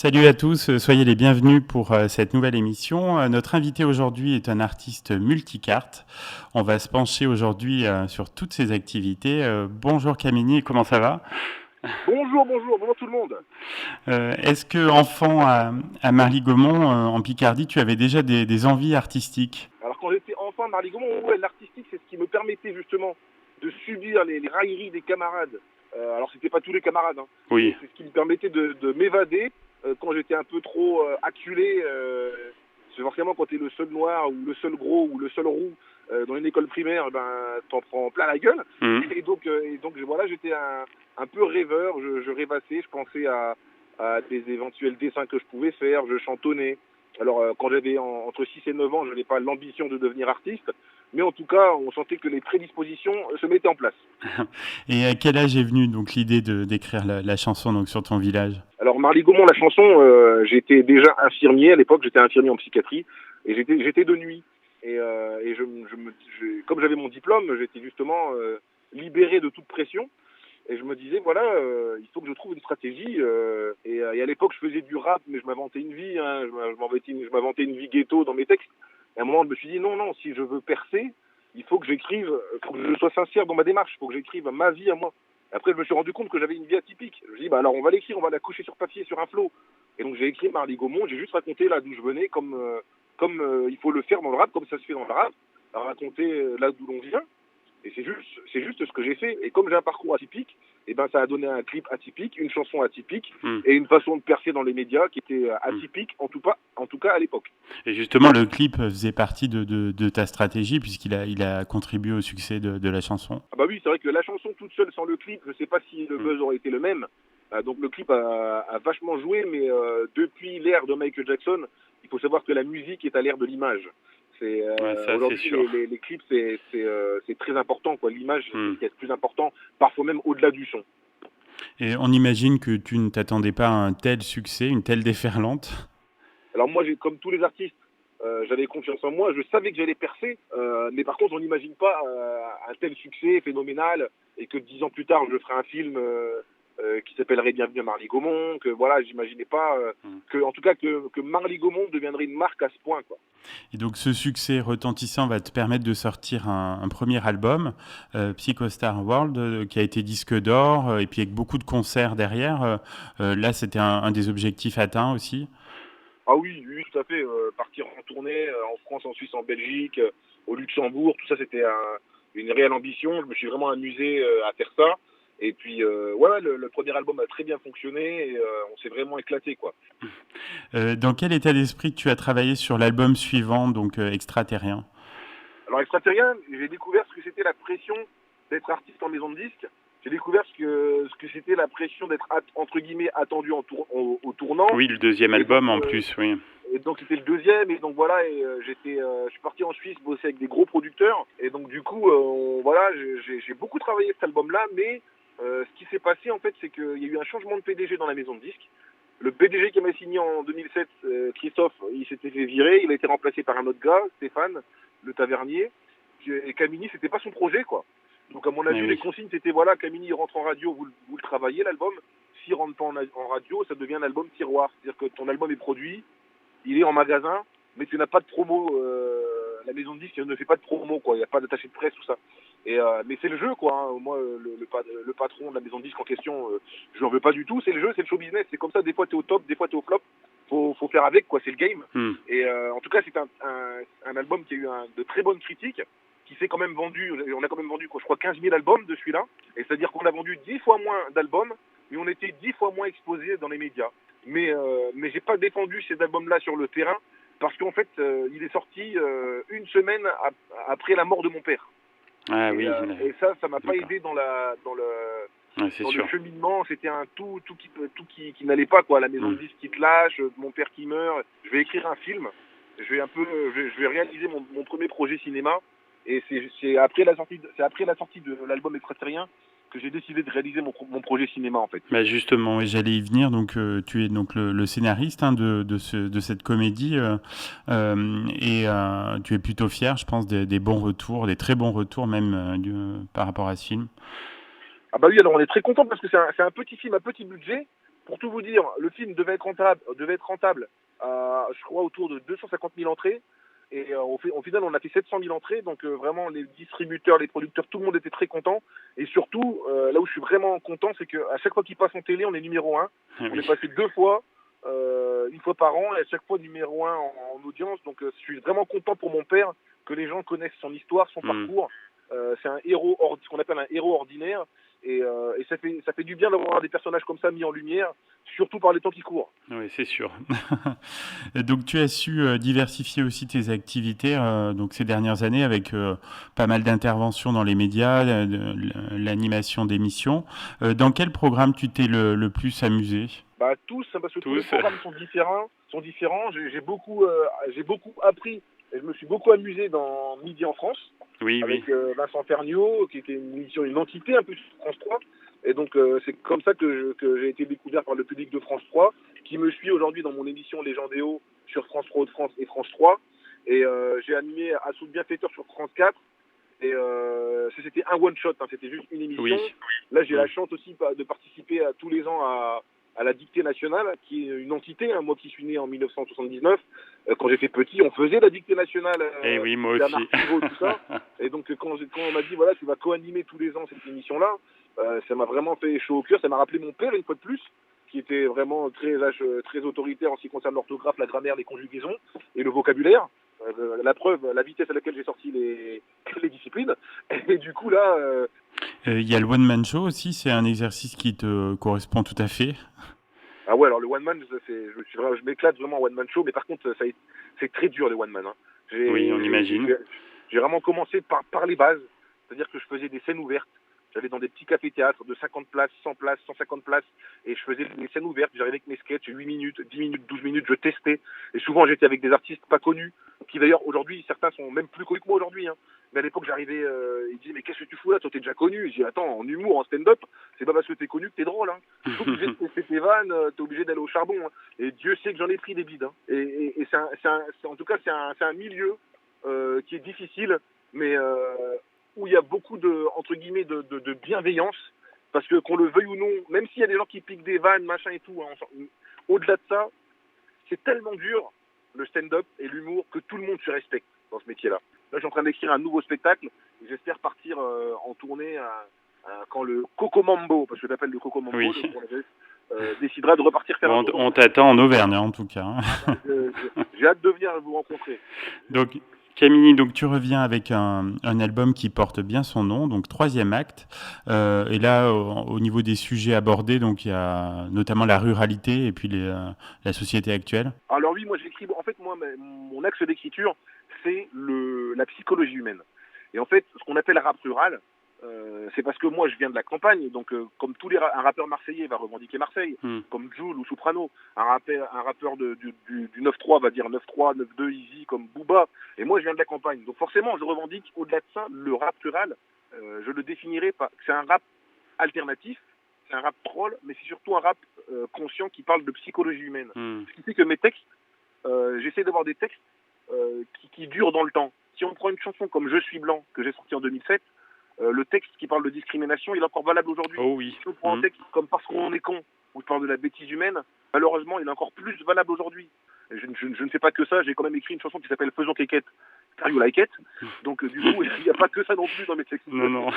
Salut à tous, soyez les bienvenus pour cette nouvelle émission. Notre invité aujourd'hui est un artiste multicarte. On va se pencher aujourd'hui sur toutes ses activités. Bonjour Camini, comment ça va? Bonjour tout le monde. Est-ce que enfant à Marly-Gaumont, en Picardie, tu avais déjà des envies artistiques? Alors quand j'étais enfant, Marly-Gaumont, ouais, l'artistique, c'est ce qui me permettait justement de subir les railleries des camarades. Alors c'était pas tous les camarades, hein, mais Oui. c'est ce qui me permettait de m'évader quand j'étais un peu trop acculé. C'est forcément quand t'es le seul noir ou le seul gros ou le seul roux dans une école primaire, ben t'en prends plein la gueule. Mhm. Et donc voilà, j'étais un peu rêveur, je rêvassais, je pensais à des éventuels dessins que je pouvais faire, je chantonnais. Alors, quand j'avais entre 6 et 9 ans, je n'avais pas l'ambition de devenir artiste, mais en tout cas, on sentait que les prédispositions se mettaient en place. Et à quel âge est venue donc l'idée d'écrire la chanson donc sur ton village? Alors, Marly-Gaumont, la chanson, j'étais déjà infirmier à l'époque, j'étais infirmier en psychiatrie, et j'étais de nuit. Et comme j'avais mon diplôme, j'étais justement libéré de toute pression. Et je me disais, voilà, il faut que je trouve une stratégie. Et à l'époque, je faisais du rap, mais je m'inventais une vie. Hein, je m'inventais une vie ghetto dans mes textes. Et à un moment, je me suis dit, non, non, si je veux percer, il faut que j'écrive, il faut que je sois sincère dans ma démarche, il faut que j'écrive ma vie à moi. Après, je me suis rendu compte que j'avais une vie atypique. Je me suis dit, bah alors on va l'écrire, on va la coucher sur papier, sur un flot. Et donc j'ai écrit Marly-Gaumont, j'ai juste raconté là d'où je venais, comme il faut le faire dans le rap, comme ça se fait dans le rap, à raconter là d'où l'on vient. Et c'est juste ce que j'ai fait. Et comme j'ai un parcours atypique, et ben ça a donné un clip atypique, une chanson atypique Mhm. et une façon de percer dans les médias qui était atypique, en tout cas à l'époque. Et justement, le clip faisait partie de ta stratégie il a contribué au succès de la chanson. Ah bah oui, c'est vrai que la chanson toute seule sans le clip, je sais pas si le Mhm. buzz aurait été le même. Donc le clip a vachement joué, mais depuis l'ère de Michael Jackson, il faut savoir que la musique est à l'ère de l'image. Ouais, ça c'est Aujourd'hui sûr. les clips c'est très important quoi. L'image c'est ce Mhm. qui est le plus important, parfois même au-delà du son. Et on imagine que tu ne t'attendais pas à un tel succès, une telle déferlante. Alors moi, comme tous les artistes, j'avais confiance en moi, je savais que j'allais percer, mais par contre, on n'imagine pas un tel succès phénoménal et que 10 ans plus tard, je ferai un film qui s'appellerait Bienvenue à Marly-Gaumont, que voilà, j'imaginais pas Mhm. en tout cas, que Marly-Gaumont deviendrait une marque à ce point, quoi. Et donc ce succès retentissant va te permettre de sortir un premier album, Psycho Star World, qui a été disque d'or, et puis avec beaucoup de concerts derrière. Là, c'était un des objectifs atteints aussi. Ah oui, oui, tout à fait. Partir en tournée en France, en Suisse, en Belgique, au Luxembourg, tout ça, c'était une réelle ambition. Je me suis vraiment amusé à faire ça. Et puis, ouais, le premier album a très bien fonctionné et on s'est vraiment éclaté, quoi. Dans quel état d'esprit tu as travaillé sur l'album suivant, donc Extraterrien? Alors, Extraterrien, j'ai découvert ce que c'était la pression d'être artiste en maison de disque. J'ai découvert ce que c'était la pression d'être, entre guillemets, attendu au tournant. Oui, le deuxième Et donc, album en plus, oui. c'était le deuxième, et donc voilà, et je suis parti en Suisse bosser avec des gros producteurs, et donc du coup, voilà, j'ai beaucoup travaillé cet album-là, mais ce qui s'est passé en fait, c'est qu'il y a eu un changement de PDG dans la maison de disques. Le PDG qui m'a signé en 2007, Christophe, il s'était fait virer, il a été remplacé par un autre gars, Stéphane, le tavernier, et Camini, c'était pas son projet, quoi. Donc à mon Eh avis, les oui. consignes, c'était voilà, Camini il rentre en radio, vous le travaillez l'album, s'il rentre pas en radio, ça devient un album tiroir, c'est-à-dire que ton album est produit, il est en magasin, mais tu n'as pas de promo. La maison de disques ne fait pas de promo, quoi. Il n'y a pas d'attaché de presse, tout ça. Mais c'est le jeu, quoi. Hein. Moi, le patron de la maison de disques en question, je n'en veux pas du tout. C'est le jeu, c'est le show business. C'est comme ça. Des fois, tu es au top, des fois, tu es au flop. Faut faire avec, quoi. C'est le game. Hmm. Et en tout cas, c'est un album qui a eu de très bonnes critiques, qui s'est quand même vendu. On a quand même vendu, quoi, je crois, 15 000 albums de celui-là. Et c'est-à-dire qu'on a vendu 10 fois moins d'albums, mais on était 10 fois moins exposés dans les médias. Mais j'ai pas défendu cet album-là sur le terrain parce qu'en fait, il est sorti une semaine après la mort de mon père. Ah Et, oui, et ça m'a pas d'accord. aidé Ouais, c'est dans le sûr. cheminement. C'était un tout qui n'allait pas, quoi. La maison Hmm. de disques qui te lâche, mon père qui meurt. Je vais écrire un film. Je vais réaliser mon premier projet cinéma. Et c'est après la sortie de l'album Extraterrien que j'ai décidé de réaliser mon projet cinéma, en fait. Bah justement, oui, j'allais y venir. Donc, tu es donc le scénariste hein, de cette comédie et tu es plutôt fier, je pense, des bons retours, des très bons retours même par rapport à ce film. Ah bah oui, alors on est très content parce que c'est un petit film à petit budget, Pour tout vous dire, le film devait être rentable à, je crois, autour de 250 000 entrées. Et au final, on a fait 700 000 entrées. Donc vraiment, les distributeurs, les producteurs, tout le monde était très content. Et surtout, là où je suis vraiment content, c'est qu'à chaque fois qu'il passe en télé, on est numéro un. Ah On oui. est passé 2 fois, une fois par an, et à chaque fois numéro un en audience. Donc je suis vraiment content pour mon père que les gens connaissent son histoire, son Hmm. parcours. C'est un héros, ce qu'on appelle un héros ordinaire. Et ça fait du bien d'avoir des personnages comme ça mis en lumière, surtout par les temps qui courent. Oui, c'est sûr. Donc, tu as su diversifier aussi tes activités donc ces dernières années avec pas mal d'interventions dans les médias, l'animation d'émissions. Dans quel programme tu t'es le plus amusé? Bah tous, hein, parce que tous les Tous. programmes sont différents. J'ai beaucoup appris et je me suis beaucoup amusé dans Midi en France Oui, oui. avec Vincent Ferniaud, qui était une émission, une entité un peu sur France 3. Et donc c'est comme ça que j'ai été découvert par le public de France 3, qui me suit aujourd'hui dans mon émission Légendéo sur France 3 de France et France 3. Et j'ai animé Assaut de bienfaiteur sur France 4. Et c'était un one shot, hein, c'était juste une émission. Oui. Là, j'ai Hmm. la chance aussi de participer tous les ans à la Dictée nationale, qui est une entité. Hein, moi qui suis né en 1979, quand j'étais petit, on faisait la Dictée nationale, Eh oui, moi Bernard aussi. Pivot, tout ça. Et donc, quand on m'a dit, voilà, tu vas co-animer tous les ans cette émission-là, ça m'a vraiment fait chaud au cœur. Ça m'a rappelé mon père, une fois de plus, qui était vraiment très autoritaire en ce qui concerne l'orthographe, la grammaire, les conjugaisons et le vocabulaire. La preuve, la vitesse à laquelle j'ai sorti les disciplines. Et du coup, là, Il y a le One Man Show aussi, c'est un exercice qui te correspond tout à fait. ah ouais, alors le one man, je m'éclate vraiment en one man show, mais par contre, c'est très dur les one man. Hein. Oui, on imagine. J'ai vraiment commencé par les bases, c'est-à-dire que je faisais des scènes ouvertes. J'allais dans des petits cafés-théâtres de 50 places, 100 places, 150 places, et je faisais des scènes ouvertes. J'arrivais avec mes sketchs, 8 minutes, 10 minutes, 12 minutes, je testais. Et souvent, j'étais avec des artistes pas connus, qui d'ailleurs, aujourd'hui, certains sont même plus connus que moi aujourd'hui. Hein. Mais à l'époque, j'arrivais, ils disaient, mais qu'est-ce que tu fous là? Toi, t'es déjà connu. Je dis, attends, en humour, en stand-up, c'est pas parce que t'es connu que t'es drôle. Hein. T'es obligé de tester tes vannes, t'es obligé d'aller au charbon. Hein. Et Dieu sait que j'en ai pris des bides. Hein. Et en tout cas, c'est un milieu qui est difficile, mais où il y a beaucoup de, entre guillemets, de bienveillance, parce que qu'on le veuille ou non, même s'il y a des gens qui piquent des vannes, machin et tout, hein, au-delà de ça, c'est tellement dur, le stand-up et l'humour, que tout le monde se respecte dans ce métier-là. Là, je suis en train d'écrire un nouveau spectacle, et j'espère partir en tournée quand le Coco Mambo, parce que je l'appelle le Coco Mambo, Oui. décidera de repartir faire un tour. On t'attend en Auvergne, hein, en tout cas. J'ai hâte de venir vous rencontrer. Donc, Camille, donc tu reviens avec un album qui porte bien son nom, donc troisième acte. Et là, au niveau des sujets abordés, donc il y a notamment la ruralité et puis la société actuelle. Alors oui, moi j'écris. En fait, moi, mon axe d'écriture, c'est la psychologie humaine. Et en fait, ce qu'on appelle rap rural, c'est parce que moi je viens de la campagne, donc comme un rappeur marseillais va revendiquer Marseille, comme Jul ou Soprano, un rappeur du 9-3 va dire 9-3, 9-2, Easy, comme Booba, et moi je viens de la campagne, donc forcément je revendique au-delà de ça le rap rural. Je le définirais pas, c'est un rap alternatif, c'est un rap troll, mais c'est surtout un rap conscient qui parle de psychologie humaine. Ce qui fait que mes textes, j'essaie d'avoir des textes qui durent dans le temps. Si on prend une chanson comme Je suis blanc, que j'ai sorti en 2007, le texte qui parle de discrimination, il est encore valable aujourd'hui. Oh oui. Si on prend un texte comme Parce qu'on est con, où je parle de la bêtise humaine, malheureusement, il est encore plus valable aujourd'hui. Je ne fais pas que ça, j'ai quand même écrit une chanson qui s'appelle Faisons Kékette, Car You Like It. Donc du coup, il n'y a pas que ça non plus dans mes textes. Non, non.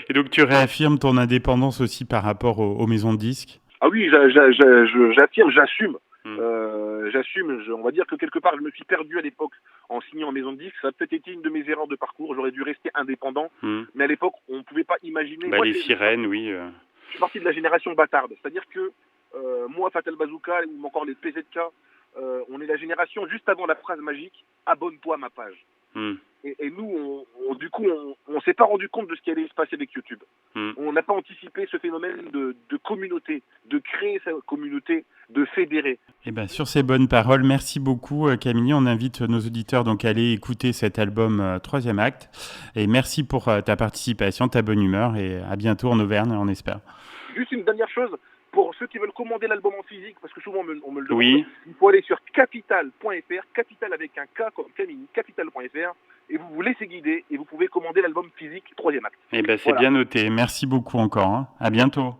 Et donc tu réaffirmes ton indépendance aussi par rapport aux maisons de disques? Ah oui, j'affirme, j'assume. J'assume, on va dire que quelque part je me suis perdu à l'époque en signant en maison de disques. Ça a peut-être été une de mes erreurs de parcours, j'aurais dû rester indépendant, mais à l'époque on ne pouvait pas imaginer. Bah, moi, les sirènes, oui. Je suis parti de la génération bâtarde, c'est-à-dire que moi, Fatal Bazooka ou encore les PZK, on est la génération juste avant la phrase magique « abonne-toi à ma page ». Et nous, du coup, on s'est pas rendu compte de ce qui allait se passer avec YouTube. On n'a pas anticipé ce phénomène de communauté, de créer sa communauté, de fédérer. Et ben, sur ces bonnes paroles, merci beaucoup Camille. On invite nos auditeurs donc à aller écouter cet album troisième acte. Et merci pour ta participation, ta bonne humeur et à bientôt en Auvergne, on espère. Juste une dernière chose. Pour ceux qui veulent commander l'album en physique, parce que souvent on me le demande, oui. Il faut aller sur capital.fr, capital avec un K comme Camille, capital.fr, et vous vous laissez guider et vous pouvez commander l'album physique troisième acte. Eh ben, c'est bien noté. Merci beaucoup encore. Hein. À bientôt.